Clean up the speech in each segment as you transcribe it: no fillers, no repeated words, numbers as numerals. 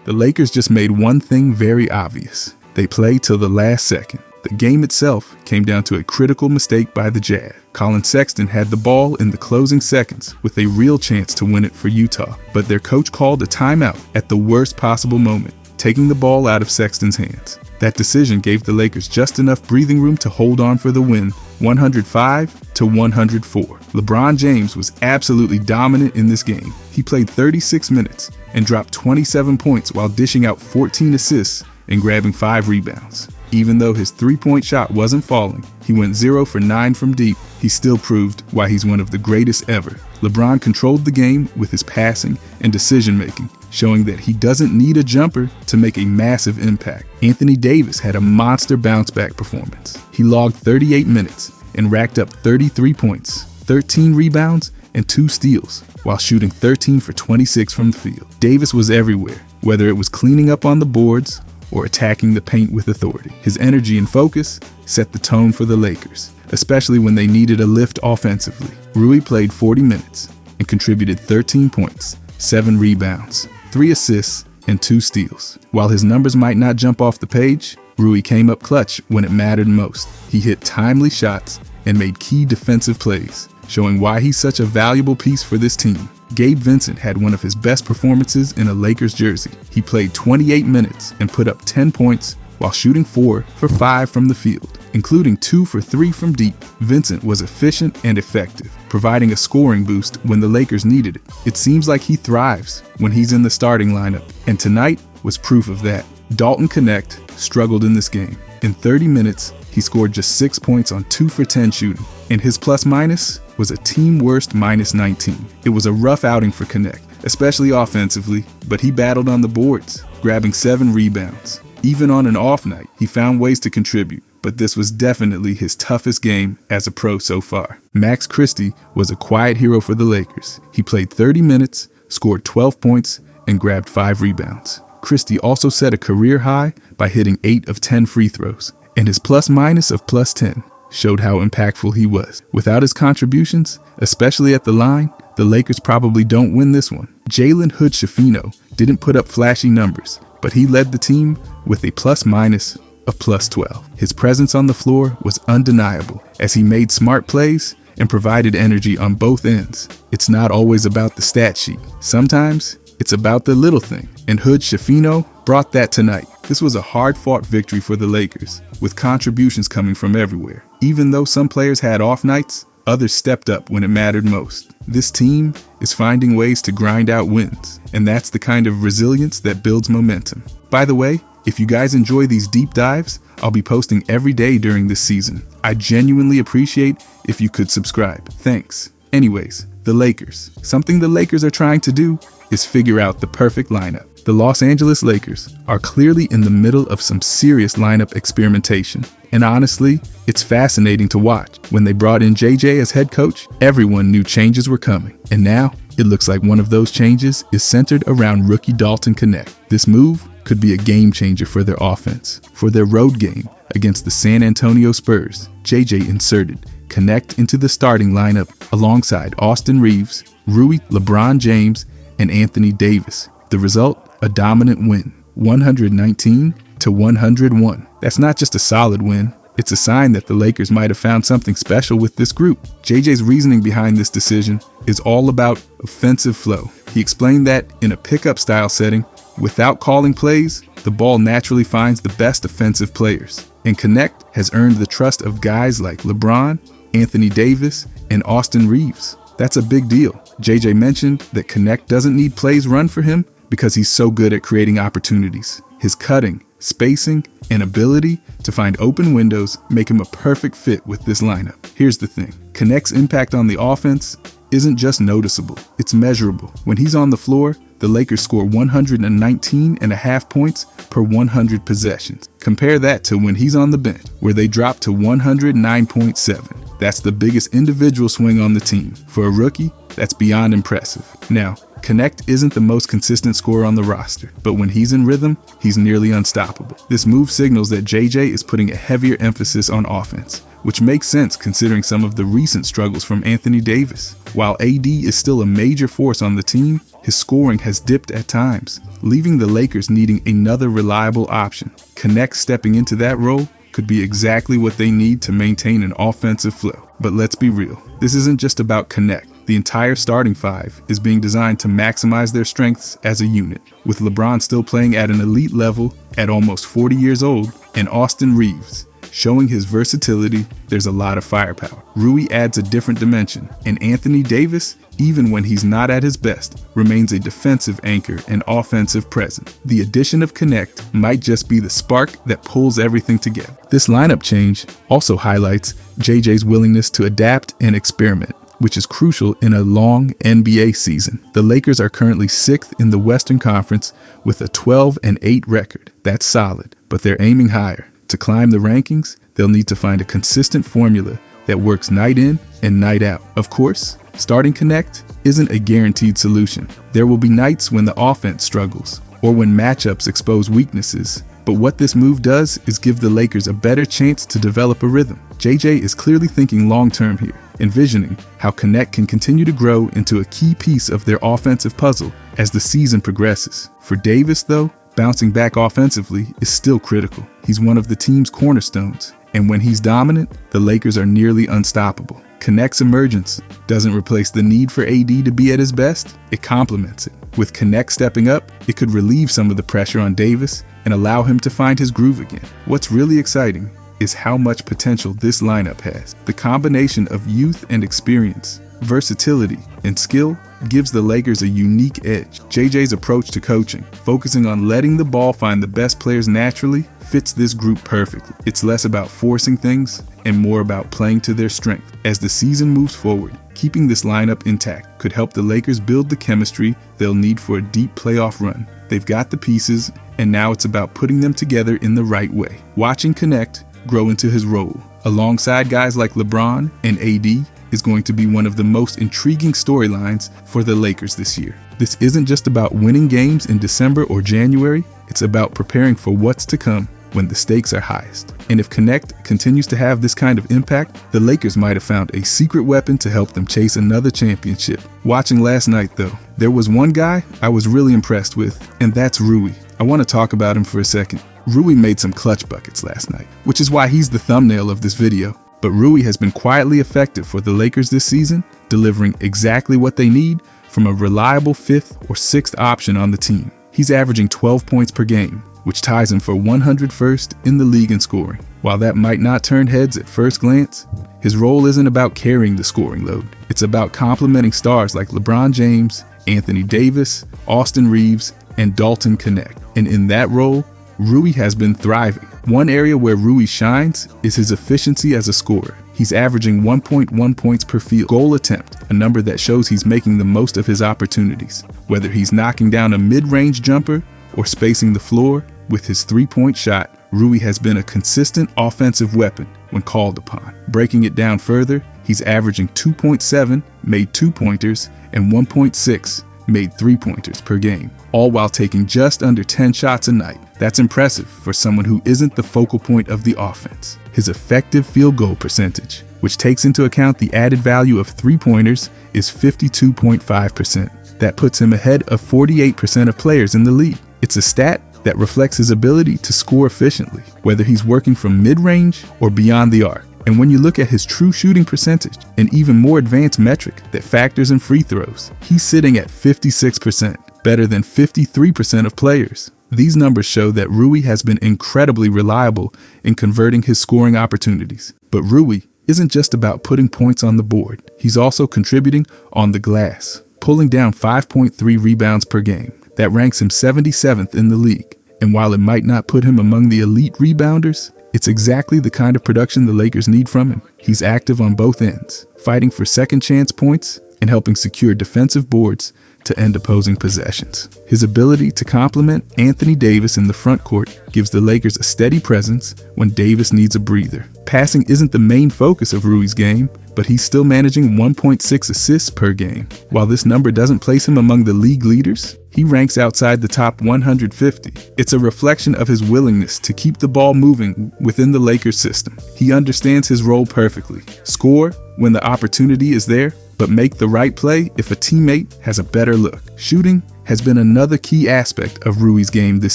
The Lakers just made one thing very obvious. They played till the last second. The game itself came down to a critical mistake by the Jazz. Colin Sexton had the ball in the closing seconds with a real chance to win it for Utah, but their coach called a timeout at the worst possible moment, taking the ball out of Sexton's hands. That decision gave the Lakers just enough breathing room to hold on for the win, 105-104. LeBron James was absolutely dominant in this game. He played 36 minutes and dropped 27 points while dishing out 14 assists and grabbing 5 rebounds. Even though his three-point shot wasn't falling, he went 0 for 9 from deep. He still proved why he's one of the greatest ever. LeBron controlled the game with his passing and decision-making, showing that he doesn't need a jumper to make a massive impact. Anthony Davis had a monster bounce-back performance. He logged 38 minutes and racked up 33 points, 13 rebounds, and 2 steals, while shooting 13 for 26 from the field. Davis was everywhere, whether it was cleaning up on the boards or attacking the paint with authority. His energy and focus set the tone for the Lakers, especially when they needed a lift offensively. Rui played 40 minutes and contributed 13 points, 7 rebounds, 3 assists, and 2 steals. While his numbers might not jump off the page, Rui came up clutch when it mattered most. He hit timely shots and made key defensive plays, showing why he's such a valuable piece for this team. Gabe Vincent had one of his best performances in a Lakers jersey. He played 28 minutes and put up 10 points while shooting 4 for 5 from the field, including 2 for 3 from deep. Vincent was efficient and effective, providing a scoring boost when the Lakers needed it. It seems like he thrives when he's in the starting lineup, and tonight was proof of that. Dalton Knecht struggled in this game. In 30 minutes, he scored just 6 points on 2 for 10 shooting, and his plus-minus was a team worst -19. It was a rough outing for Knecht, especially offensively, but he battled on the boards, grabbing 7 rebounds. Even on an off night, he found ways to contribute, but this was definitely his toughest game as a pro so far. Max Christie was a quiet hero for the Lakers. He played 30 minutes, scored 12 points, and grabbed 5 rebounds. Christie also set a career high by hitting 8 of 10 free throws, and his plus-minus of +10 showed how impactful he was. Without his contributions, especially at the line, the Lakers probably don't win this one. Jalen Hood-Schifino didn't put up flashy numbers, but he led the team with a plus-minus of +12. His presence on the floor was undeniable as he made smart plays and provided energy on both ends. It's not always about the stat sheet. Sometimes it's about the little thing, and Hood-Schifino brought that tonight. This was a hard-fought victory for the Lakers, with contributions coming from everywhere. Even though some players had off nights, others stepped up when it mattered most. This team is finding ways to grind out wins, and that's the kind of resilience that builds momentum. By the way, if you guys enjoy these deep dives, I'll be posting every day during this season. I genuinely appreciate if you could subscribe. Thanks. Anyways, the Lakers. Something the Lakers are trying to do is figure out the perfect lineup. The Los Angeles Lakers are clearly in the middle of some serious lineup experimentation. And honestly, it's fascinating to watch. When they brought in JJ as head coach, everyone knew changes were coming. And now, it looks like one of those changes is centered around rookie Dalton Knecht. This move could be a game changer for their offense. For their road game against the San Antonio Spurs, JJ inserted Knecht into the starting lineup alongside Austin Reaves, Rui, LeBron James, and Anthony Davis. The result? A dominant win, 119-101. That's not just a solid win, it's a sign that the Lakers might have found something special with this group. JJ's reasoning behind this decision is all about offensive flow. He explained that in a pickup style setting, without calling plays, the ball naturally finds the best offensive players. And Knecht has earned the trust of guys like LeBron, Anthony Davis, and Austin Reaves. That's a big deal. JJ mentioned that Knecht doesn't need plays run for him because he's so good at creating opportunities. His cutting, spacing, and ability to find open windows make him a perfect fit with this lineup. Here's the thing. Knecht's impact on the offense isn't just noticeable, it's measurable. When he's on the floor, the Lakers score 119.5 points per 100 possessions. Compare that to when he's on the bench, where they drop to 109.7. That's the biggest individual swing on the team. For a rookie, that's beyond impressive. Now, Knecht isn't the most consistent scorer on the roster, but when he's in rhythm, he's nearly unstoppable. This move signals that JJ is putting a heavier emphasis on offense, which makes sense considering some of the recent struggles from Anthony Davis. While AD is still a major force on the team, his scoring has dipped at times, leaving the Lakers needing another reliable option. Connect stepping into that role could be exactly what they need to maintain an offensive flow. But let's be real, this isn't just about Connect. The entire starting five is being designed to maximize their strengths as a unit, with LeBron still playing at an elite level at almost 40 years old, and Austin Reaves showing his versatility. There's a lot of firepower. Rui adds a different dimension, and Anthony Davis, even when he's not at his best, remains a defensive anchor and offensive presence. The addition of Connect might just be the spark that pulls everything together. This lineup change also highlights JJ's willingness to adapt and experiment, which is crucial in a long NBA season. The Lakers are currently 6th in the Western Conference with a 12-8 record. That's solid, but they're aiming higher. To climb the rankings, they'll need to find a consistent formula that works night in and night out. Of course, starting Connect isn't a guaranteed solution. There will be nights when the offense struggles or when matchups expose weaknesses. But what this move does is give the Lakers a better chance to develop a rhythm. JJ is clearly thinking long-term here, envisioning how Connect can continue to grow into a key piece of their offensive puzzle as the season progresses. For Davis, though, bouncing back offensively is still critical. He's one of the team's cornerstones, and when he's dominant, the Lakers are nearly unstoppable. Connect's emergence doesn't replace the need for AD to be at his best, it complements it. With Connect stepping up, it could relieve some of the pressure on Davis and allow him to find his groove again. What's really exciting is how much potential this lineup has. The combination of youth and experience, versatility, and skill gives the Lakers a unique edge. JJ's approach to coaching, focusing on letting the ball find the best players naturally, fits this group perfectly. It's less about forcing things and more about playing to their strength. As the season moves forward, keeping this lineup intact could help the Lakers build the chemistry they'll need for a deep playoff run. They've got the pieces, and now it's about putting them together in the right way. Watching Connect grow into his role, alongside guys like LeBron and AD, is going to be one of the most intriguing storylines for the Lakers this year. This isn't just about winning games in December or January, it's about preparing for what's to come when the stakes are highest. And if Connect continues to have this kind of impact, the Lakers might have found a secret weapon to help them chase another championship. Watching last night though, there was one guy I was really impressed with, and that's Rui. I want to talk about him for a second. Rui made some clutch buckets last night, which is why he's the thumbnail of this video. But Rui has been quietly effective for the Lakers this season, delivering exactly what they need from a reliable 5th or 6th option on the team. He's averaging 12 points per game, which ties him for 101st in the league in scoring. While that might not turn heads at first glance, his role isn't about carrying the scoring load. It's about complementing stars like LeBron James, Anthony Davis, Austin Reaves, and Dalton Connect. And in that role, Rui has been thriving. One area where Rui shines is his efficiency as a scorer. He's averaging 1.1 points per field goal attempt, a number that shows he's making the most of his opportunities. Whether he's knocking down a mid-range jumper or spacing the floor with his three-point shot, Rui has been a consistent offensive weapon when called upon. Breaking it down further, he's averaging 2.7 made two-pointers and 1.6 made three-pointers per game, all while taking just under 10 shots a night. That's impressive for someone who isn't the focal point of the offense. His effective field goal percentage, which takes into account the added value of three-pointers, is 52.5%. That puts him ahead of 48% of players in the league. It's a stat that reflects his ability to score efficiently, whether he's working from mid-range or beyond the arc. And when you look at his true shooting percentage, an even more advanced metric that factors in free throws, he's sitting at 56%, better than 53% of players. These numbers show that Rui has been incredibly reliable in converting his scoring opportunities. But Rui isn't just about putting points on the board. He's also contributing on the glass, pulling down 5.3 rebounds per game. That ranks him 77th in the league. And while it might not put him among the elite rebounders, it's exactly the kind of production the Lakers need from him. He's active on both ends, fighting for second chance points and helping secure defensive boards to end opposing possessions. His ability to complement Anthony Davis in the front court gives the Lakers a steady presence when Davis needs a breather. Passing isn't the main focus of Rui's game, but he's still managing 1.6 assists per game. While this number doesn't place him among the league leaders, he ranks outside the top 150. It's a reflection of his willingness to keep the ball moving within the Lakers system. He understands his role perfectly. Score when the opportunity is there but make the right play if a teammate has a better look. Shooting has been another key aspect of Rui's game this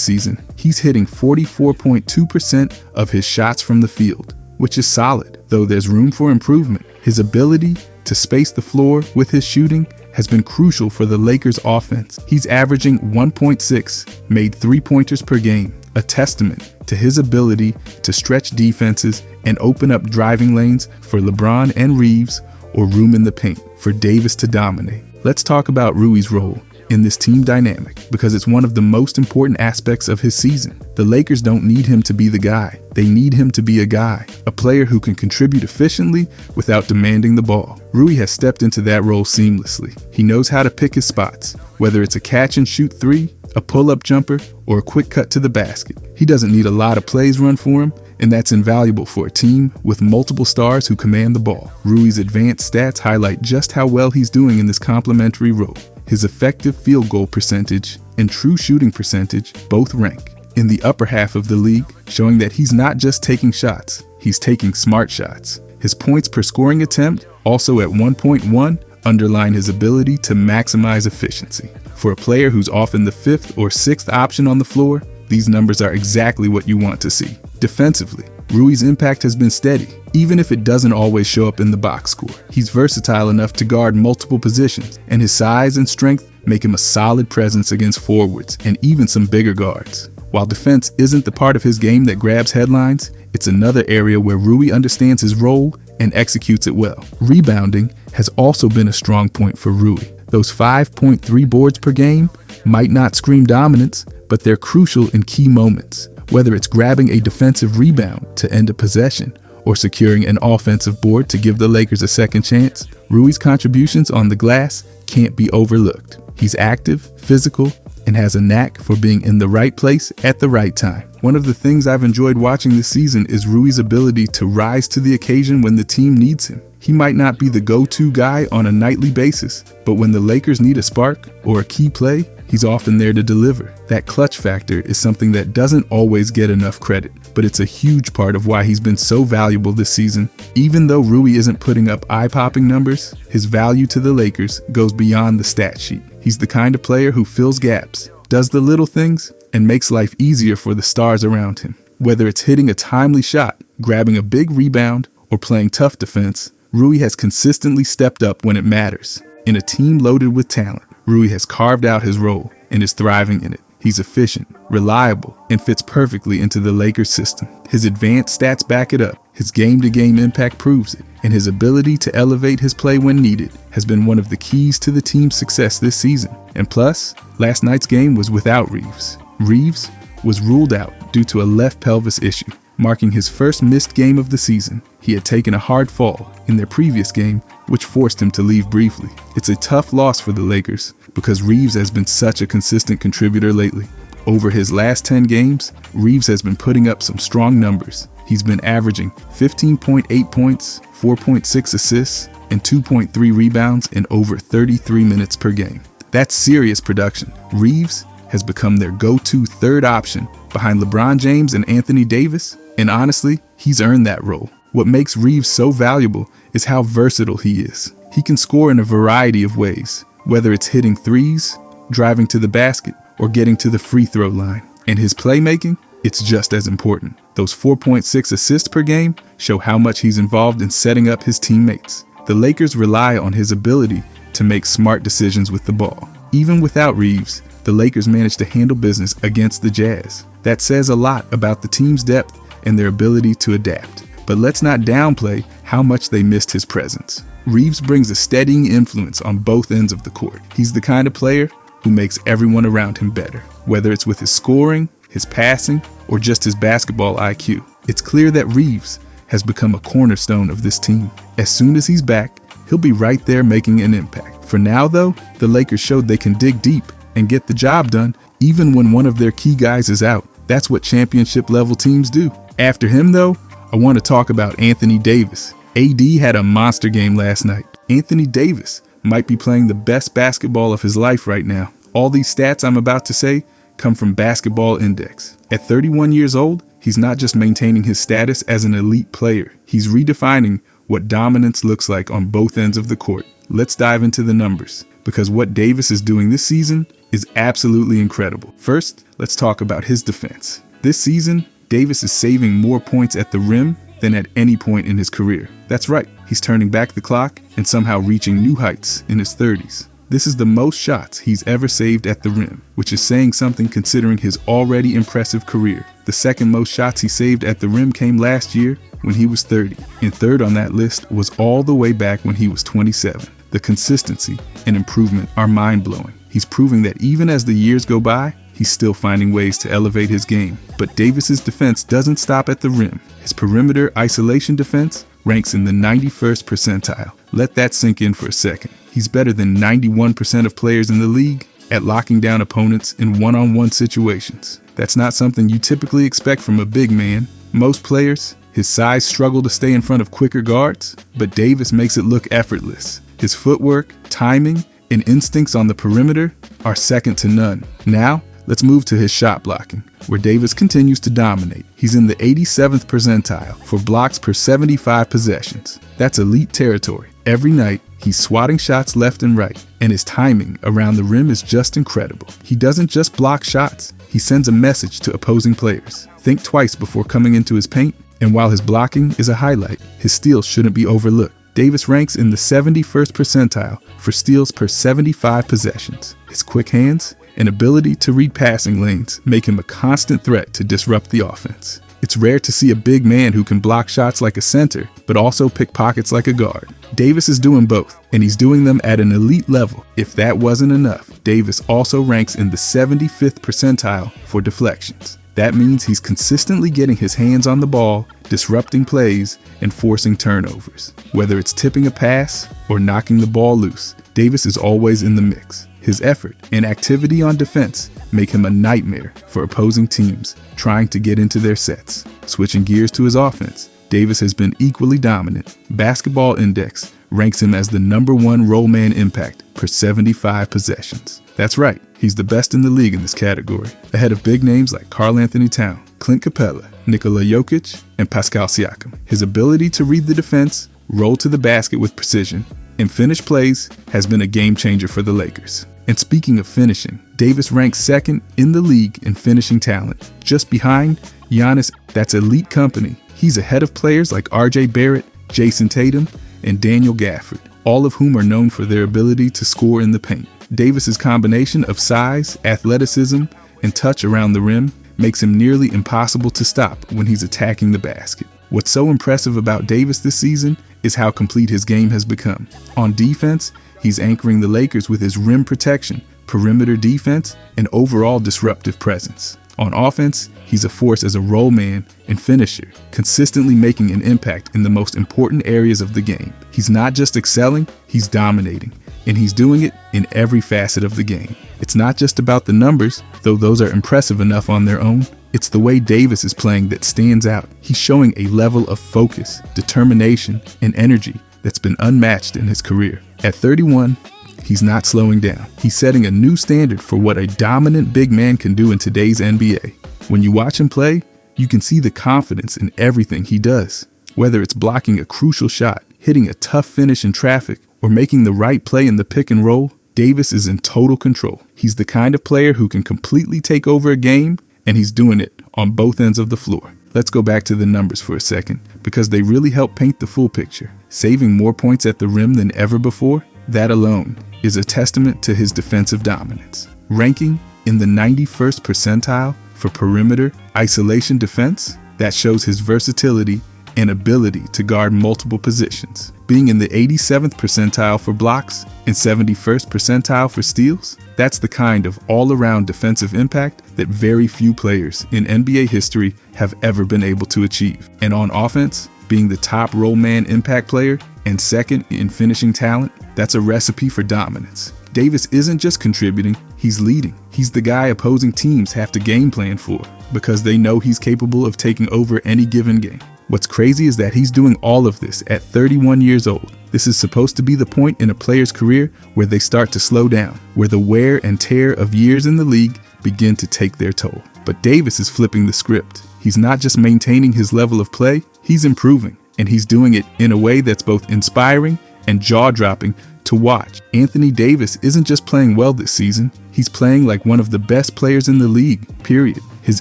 season. He's hitting 44.2% of his shots from the field, which is solid, though there's room for improvement. His ability to space the floor with his shooting has been crucial for the Lakers' offense. He's averaging 1.6 made three-pointers per game, a testament to his ability to stretch defenses and open up driving lanes for LeBron and Reaves, or room in the paint for Davis to dominate. Let's talk about Rui's role in this team dynamic, because it's one of the most important aspects of his season. The Lakers don't need him to be the guy. They need him to be a guy, a player who can contribute efficiently without demanding the ball. Rui has stepped into that role seamlessly. He knows how to pick his spots, whether it's a catch and shoot three, a pull-up jumper, or a quick cut to the basket. He doesn't need a lot of plays run for him, and that's invaluable for a team with multiple stars who command the ball. Rui's advanced stats highlight just how well he's doing in this complementary role. His effective field goal percentage and true shooting percentage both rank in the upper half of the league, showing that he's not just taking shots, he's taking smart shots. His points per scoring attempt, also at 1.1, underline his ability to maximize efficiency. For a player who's often the fifth or sixth option on the floor, these numbers are exactly what you want to see. Defensively, Rui's impact has been steady, even if it doesn't always show up in the box score. He's versatile enough to guard multiple positions, and his size and strength make him a solid presence against forwards and even some bigger guards. While defense isn't the part of his game that grabs headlines, it's another area where Rui understands his role and executes it well. Rebounding has also been a strong point for Rui. Those 5.3 boards per game might not scream dominance, but they're crucial in key moments. Whether it's grabbing a defensive rebound to end a possession or securing an offensive board to give the Lakers a second chance, Rui's contributions on the glass can't be overlooked. He's active, physical, and has a knack for being in the right place at the right time. One of the things I've enjoyed watching this season is Rui's ability to rise to the occasion when the team needs him. He might not be the go-to guy on a nightly basis, but when the Lakers need a spark or a key play, he's often there to deliver. That clutch factor is something that doesn't always get enough credit, but it's a huge part of why he's been so valuable this season. Even though Rui isn't putting up eye-popping numbers, his value to the Lakers goes beyond the stat sheet. He's the kind of player who fills gaps, does the little things, and makes life easier for the stars around him. Whether it's hitting a timely shot, grabbing a big rebound, or playing tough defense, Rui has consistently stepped up when it matters. In a team loaded with talent, Rui has carved out his role and is thriving in it. He's efficient, reliable, and fits perfectly into the Lakers system. His advanced stats back it up, his game-to-game impact proves it, and his ability to elevate his play when needed has been one of the keys to the team's success this season. And plus, last night's game was without Reaves. Reaves was ruled out due to a left pelvis issue, marking his first missed game of the season. He had taken a hard fall in their previous game, which forced him to leave briefly. It's a tough loss for the Lakers because Reaves has been such a consistent contributor lately. Over his last 10 games, Reaves has been putting up some strong numbers. He's been averaging 15.8 points, 4.6 assists, and 2.3 rebounds in over 33 minutes per game. That's serious production. Reaves has become their go-to third option behind LeBron James and Anthony Davis, and honestly, he's earned that role. What makes Reaves so valuable is how versatile he is. He can score in a variety of ways, whether it's hitting threes, driving to the basket, or getting to the free throw line. And his playmaking, it's just as important. Those 4.6 assists per game show how much he's involved in setting up his teammates. The Lakers rely on his ability to make smart decisions with the ball. Even without Reaves, the Lakers managed to handle business against the Jazz. That says a lot about the team's depth and their ability to adapt. But let's not downplay how much they missed his presence. Reaves brings a steadying influence on both ends of the court. He's the kind of player who makes everyone around him better, whether it's with his scoring, his passing, or just his basketball IQ. It's clear that Reaves has become a cornerstone of this team. As soon as he's back, he'll be right there making an impact. For now, though, the Lakers showed they can dig deep and get the job done even when one of their key guys is out. That's what championship-level teams do. After him, though, I want to talk about Anthony Davis. AD had a monster game last night. Anthony Davis might be playing the best basketball of his life right now. All these stats I'm about to say come from Basketball Index. At 31 years old, he's not just maintaining his status as an elite player. He's redefining what dominance looks like on both ends of the court. let's dive into the numbers, because what Davis is doing this season is absolutely incredible. First, let's talk about his defense. This season, Davis is saving more points at the rim than at any point in his career. That's right, he's turning back the clock and somehow reaching new heights in his 30s. This is the most shots he's ever saved at the rim, which is saying something considering his already impressive career. The second most shots he saved at the rim came last year when he was 30, and third on that list was all the way back when he was 27. The consistency and improvement are mind-blowing. He's proving that even as the years go by, he's still finding ways to elevate his game. But Davis's defense doesn't stop at the rim. His perimeter isolation defense ranks in the 91st percentile. Let that sink in for a second. He's better than 91% of players in the league at locking down opponents in one-on-one situations. That's not something you typically expect from a big man. Most players, his size, struggle to stay in front of quicker guards, but Davis makes it look effortless. His footwork, timing, and instincts on the perimeter are second to none. Now, let's move to his shot blocking, where Davis continues to dominate. He's in the 87th percentile for blocks per 75 possessions. That's elite territory. Every night, he's swatting shots left and right, and his timing around the rim is just incredible. He doesn't just block shots, he sends a message to opposing players. Think twice before coming into his paint, and while his blocking is a highlight, his steals shouldn't be overlooked. Davis ranks in the 71st percentile for steals per 75 possessions. His quick hands and ability to read passing lanes make him a constant threat to disrupt the offense. It's rare to see a big man who can block shots like a center, but also pick pockets like a guard. Davis is doing both, and he's doing them at an elite level. If that wasn't enough, Davis also ranks in the 75th percentile for deflections. That means he's consistently getting his hands on the ball, disrupting plays, and forcing turnovers. Whether it's tipping a pass or knocking the ball loose, Davis is always in the mix. His effort and activity on defense make him a nightmare for opposing teams trying to get into their sets. Switching gears to his offense, Davis has been equally dominant. Basketball Index ranks him as the #1 roll man impact per 75 possessions. That's right, he's the best in the league in this category, ahead of big names like Karl-Anthony Towns, Clint Capella, Nikola Jokic, and Pascal Siakam. His ability to read the defense, roll to the basket with precision, and finish plays has been a game changer for the Lakers. And speaking of finishing, Davis ranks second in the league in finishing talent, just behind Giannis. That's elite company. He's ahead of players like RJ Barrett, Jason Tatum, and Daniel Gafford, all of whom are known for their ability to score in the paint. Davis's combination of size, athleticism, and touch around the rim makes him nearly impossible to stop when he's attacking the basket. What's so impressive about Davis this season is how complete his game has become. On defense, he's anchoring the Lakers with his rim protection, perimeter defense, and overall disruptive presence. On offense, he's a force as a roll man and finisher, consistently making an impact in the most important areas of the game. He's not just excelling, he's dominating, and he's doing it in every facet of the game. It's not just about the numbers, though those are impressive enough on their own. It's the way Davis is playing that stands out. He's showing a level of focus, determination, and energy that's been unmatched in his career. At 31, he's not slowing down. He's setting a new standard for what a dominant big man can do in today's NBA. When you watch him play, you can see the confidence in everything he does. Whether it's blocking a crucial shot, hitting a tough finish in traffic, or making the right play in the pick and roll, Davis is in total control. He's the kind of player who can completely take over a game, and he's doing it on both ends of the floor. Let's go back to the numbers for a second, because they really help paint the full picture. Saving more points at the rim than ever before, that alone is a testament to his defensive dominance. Ranking in the 91st percentile for perimeter isolation defense, that shows his versatility and ability to guard multiple positions. Being in the 87th percentile for blocks and 71st percentile for steals, that's the kind of all-around defensive impact that very few players in NBA history have ever been able to achieve. And on offense, being the top roll man impact player and second in finishing talent, that's a recipe for dominance. Davis isn't just contributing, he's leading. He's the guy opposing teams have to game plan for because they know he's capable of taking over any given game. What's crazy is that he's doing all of this at 31 years old. This is supposed to be the point in a player's career where they start to slow down, where the wear and tear of years in the league begin to take their toll. But Davis is flipping the script. He's not just maintaining his level of play, he's improving, and he's doing it in a way that's both inspiring and jaw-dropping to watch. Anthony Davis isn't just playing well this season, he's playing like one of the best players in the league, period. His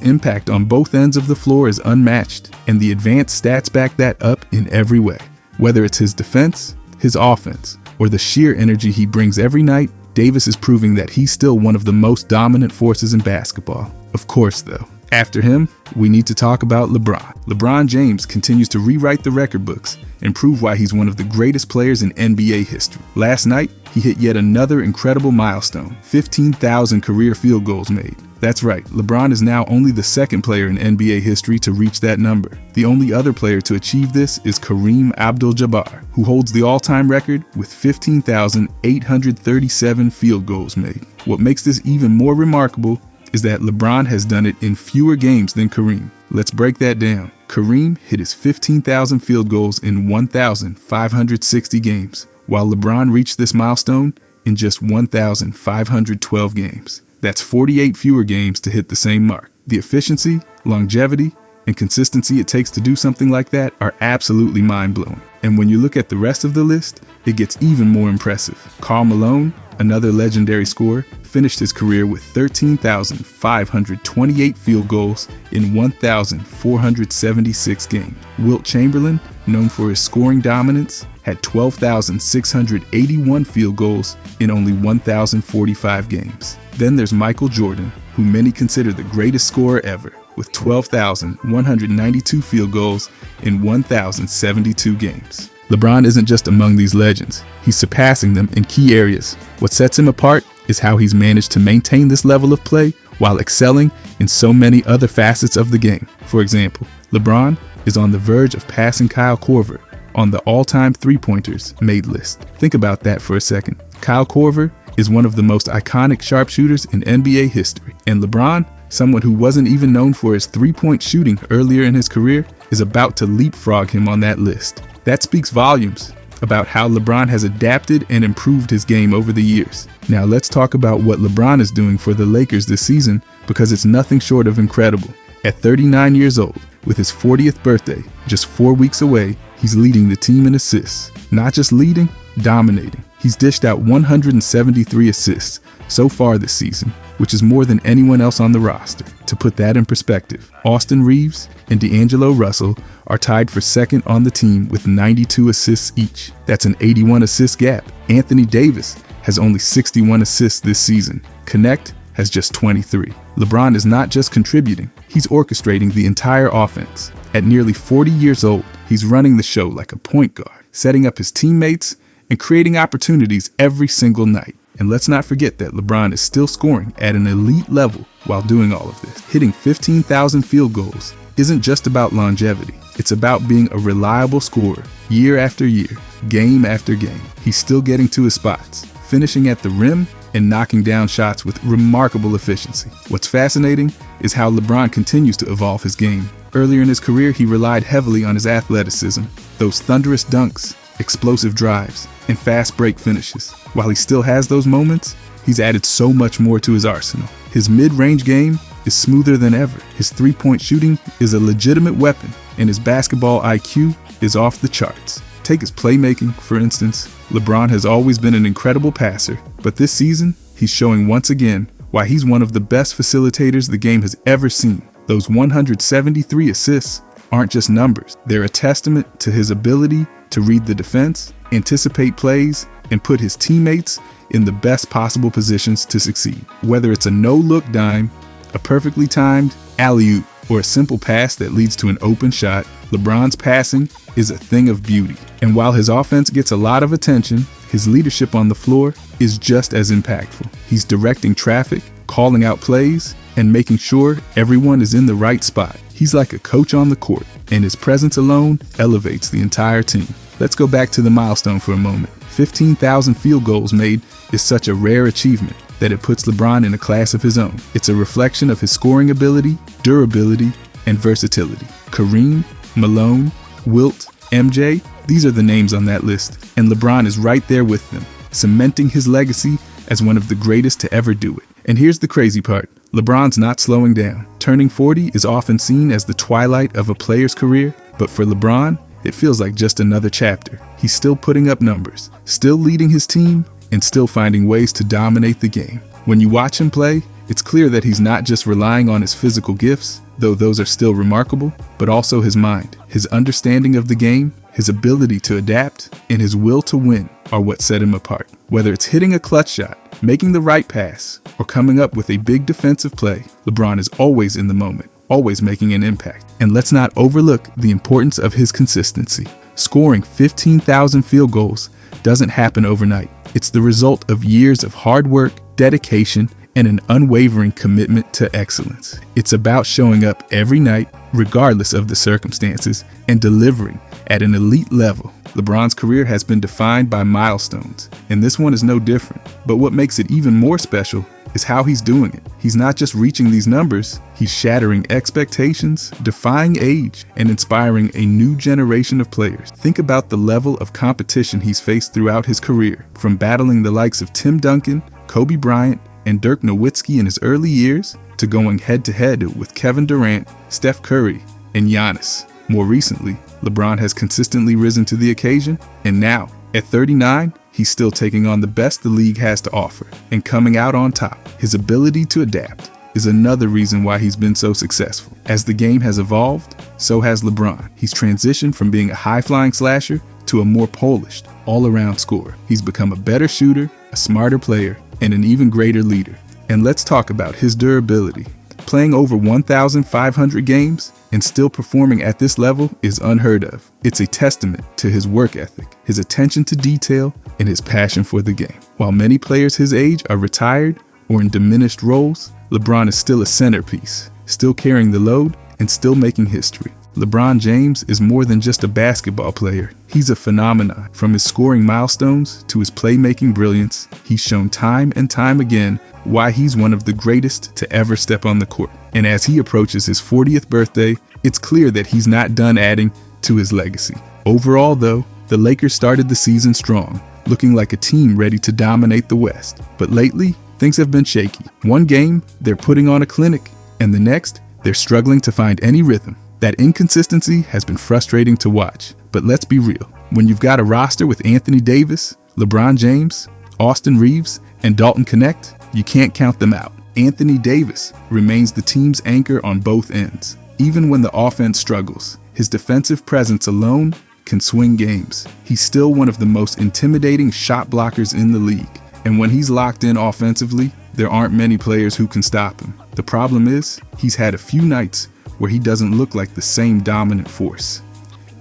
impact on both ends of the floor is unmatched, and the advanced stats back that up in every way. Whether it's his defense, his offense, or the sheer energy he brings every night, Davis is proving that he's still one of the most dominant forces in basketball. Of course, though, after him, we need to talk about LeBron. LeBron James continues to rewrite the record books and prove why he's one of the greatest players in NBA history. Last night, he hit yet another incredible milestone, 15,000 career field goals made. That's right, LeBron is now only the second player in NBA history to reach that number. The only other player to achieve this is Kareem Abdul-Jabbar, who holds the all-time record with 15,837 field goals made. What makes this even more remarkable is that LeBron has done it in fewer games than Kareem. Let's break that down. Kareem hit his 15,000 field goals in 1,560 games, while LeBron reached this milestone in just 1,512 games. That's 48 fewer games to hit the same mark. The efficiency, longevity, and consistency it takes to do something like that are absolutely mind-blowing. And when you look at the rest of the list, it gets even more impressive. Karl Malone, another legendary scorer, finished his career with 13,528 field goals in 1,476 games. Wilt Chamberlain, known for his scoring dominance, had 12,681 field goals in only 1,045 games. Then there's Michael Jordan, who many consider the greatest scorer ever, with 12,192 field goals in 1,072 games. LeBron isn't just among these legends, he's surpassing them in key areas. What sets him apart is how he's managed to maintain this level of play while excelling in so many other facets of the game. For example, LeBron is on the verge of passing Kyle Korver on the all-time three-pointers made list. Think about that for a second. Kyle Korver is one of the most iconic sharpshooters in NBA history, and LeBron, someone who wasn't even known for his three-point shooting earlier in his career, is about to leapfrog him on that list. That speaks volumes about how LeBron has adapted and improved his game over the years. Now let's talk about what LeBron is doing for the Lakers this season, because it's nothing short of incredible. At 39 years old, with his 40th birthday just 4 weeks away, he's leading the team in assists. Not just leading, dominating. He's dished out 173 assists so far this season, which is more than anyone else on the roster. To put that in perspective, Austin Reaves and D'Angelo Russell are tied for second on the team with 92 assists each. That's an 81 assist gap. Anthony Davis has only 61 assists this season. Connect has just 23. LeBron is not just contributing, he's orchestrating the entire offense. At nearly 40 years old, he's running the show like a point guard, setting up his teammates and creating opportunities every single night. And let's not forget that LeBron is still scoring at an elite level while doing all of this. Hitting 15,000 field goals isn't just about longevity. It's about being a reliable scorer year after year, game after game. He's still getting to his spots, finishing at the rim and knocking down shots with remarkable efficiency. What's fascinating is how LeBron continues to evolve his game. Earlier in his career, he relied heavily on his athleticism, those thunderous dunks, explosive drives, and fast break finishes. While he still has those moments, he's added so much more to his arsenal. His mid-range game is smoother than ever. His three-point shooting is a legitimate weapon, and his basketball IQ is off the charts. Take his playmaking, for instance. LeBron has always been an incredible passer, but this season, he's showing once again why he's one of the best facilitators the game has ever seen. Those 173 assists aren't just numbers. They're a testament to his ability to read the defense, anticipate plays, and put his teammates in the best possible positions to succeed. Whether it's a no-look dime, a perfectly timed alley-oop, or a simple pass that leads to an open shot, LeBron's passing is a thing of beauty. And while his offense gets a lot of attention, his leadership on the floor is just as impactful. He's directing traffic, calling out plays, and making sure everyone is in the right spot. He's like a coach on the court, and his presence alone elevates the entire team. Let's go back to the milestone for a moment. 15,000 field goals made is such a rare achievement that it puts LeBron in a class of his own. It's a reflection of his scoring ability, durability, and versatility. Kareem, Malone, Wilt, MJ, these are the names on that list, and LeBron is right there with them, cementing his legacy as one of the greatest to ever do it. And here's the crazy part. LeBron's not slowing down. Turning 40 is often seen as the twilight of a player's career, but for LeBron, it feels like just another chapter. He's still putting up numbers, still leading his team, and still finding ways to dominate the game. When you watch him play, it's clear that he's not just relying on his physical gifts, though those are still remarkable, but also his mind, his understanding of the game, his ability to adapt, and his will to win are what set him apart. Whether it's hitting a clutch shot, making the right pass, or coming up with a big defensive play, LeBron is always in the moment, always making an impact. And let's not overlook the importance of his consistency. Scoring 15,000 field goals doesn't happen overnight. It's the result of years of hard work, dedication, and an unwavering commitment to excellence. It's about showing up every night, regardless of the circumstances, and delivering at an elite level. LeBron's career has been defined by milestones, and this one is no different. But what makes it even more special is how he's doing it. He's not just reaching these numbers, he's shattering expectations, defying age, and inspiring a new generation of players. Think about the level of competition he's faced throughout his career, from battling the likes of Tim Duncan, Kobe Bryant, and Dirk Nowitzki in his early years, to going head-to-head with Kevin Durant, Steph Curry, and Giannis. More recently, LeBron has consistently risen to the occasion, and now, at 39, he's still taking on the best the league has to offer and coming out on top. His ability to adapt is another reason why he's been so successful. As the game has evolved, so has LeBron. He's transitioned from being a high-flying slasher to a more polished, all-around scorer. He's become a better shooter, a smarter player, and an even greater leader. And let's talk about his durability. Playing over 1,500 games and still performing at this level is unheard of. It's a testament to his work ethic, his attention to detail, and his passion for the game. While many players his age are retired or in diminished roles, LeBron is still a centerpiece, still carrying the load and still making history. LeBron James is more than just a basketball player. He's a phenomenon. From his scoring milestones to his playmaking brilliance, he's shown time and time again why he's one of the greatest to ever step on the court. And as he approaches his 40th birthday, it's clear that he's not done adding to his legacy. Overall, though, the Lakers started the season strong, looking like a team ready to dominate the West. But lately, things have been shaky. One game, they're putting on a clinic, and the next, they're struggling to find any rhythm. That inconsistency has been frustrating to watch. But let's be real. When you've got a roster with Anthony Davis, LeBron James, Austin Reaves, and Dalton Knecht, you can't count them out. Anthony Davis remains the team's anchor on both ends. Even when the offense struggles, his defensive presence alone can swing games. He's still one of the most intimidating shot blockers in the league. And when he's locked in offensively, there aren't many players who can stop him. The problem is, he's had a few nights where he doesn't look like the same dominant force.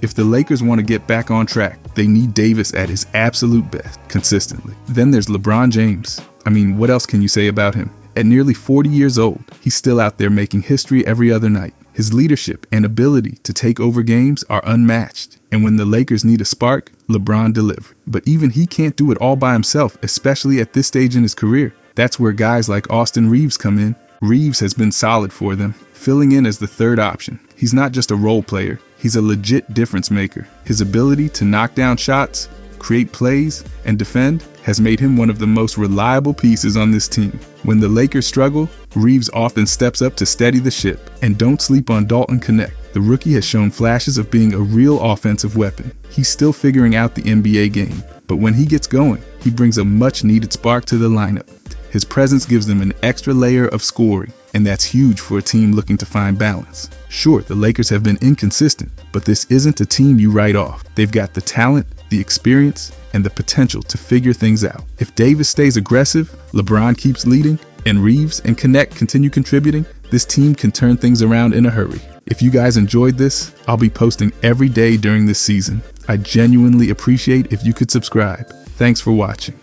If the Lakers want to get back on track, they need Davis at his absolute best, consistently. Then there's LeBron James. I mean, what else can you say about him? At nearly 40 years old, he's still out there making history every other night. His leadership and ability to take over games are unmatched. And when the Lakers need a spark, LeBron delivered. But even he can't do it all by himself, especially at this stage in his career. That's where guys like Austin Reaves come in. Reaves has been solid for them, filling in as the third option. He's not just a role player, he's a legit difference maker. His ability to knock down shots, create plays, and defend has made him one of the most reliable pieces on this team. When the Lakers struggle, Reaves often steps up to steady the ship. And don't sleep on Dalton Knecht. The rookie has shown flashes of being a real offensive weapon. He's still figuring out the NBA game, but when he gets going, he brings a much-needed spark to the lineup. His presence gives them an extra layer of scoring, and that's huge for a team looking to find balance. Sure, the Lakers have been inconsistent, but this isn't a team you write off. They've got the talent, the experience, and the potential to figure things out. If Davis stays aggressive, LeBron keeps leading, and Reaves and Knecht continue contributing, this team can turn things around in a hurry. If you guys enjoyed this, I'll be posting every day during this season. I genuinely appreciate if you could subscribe. Thanks for watching.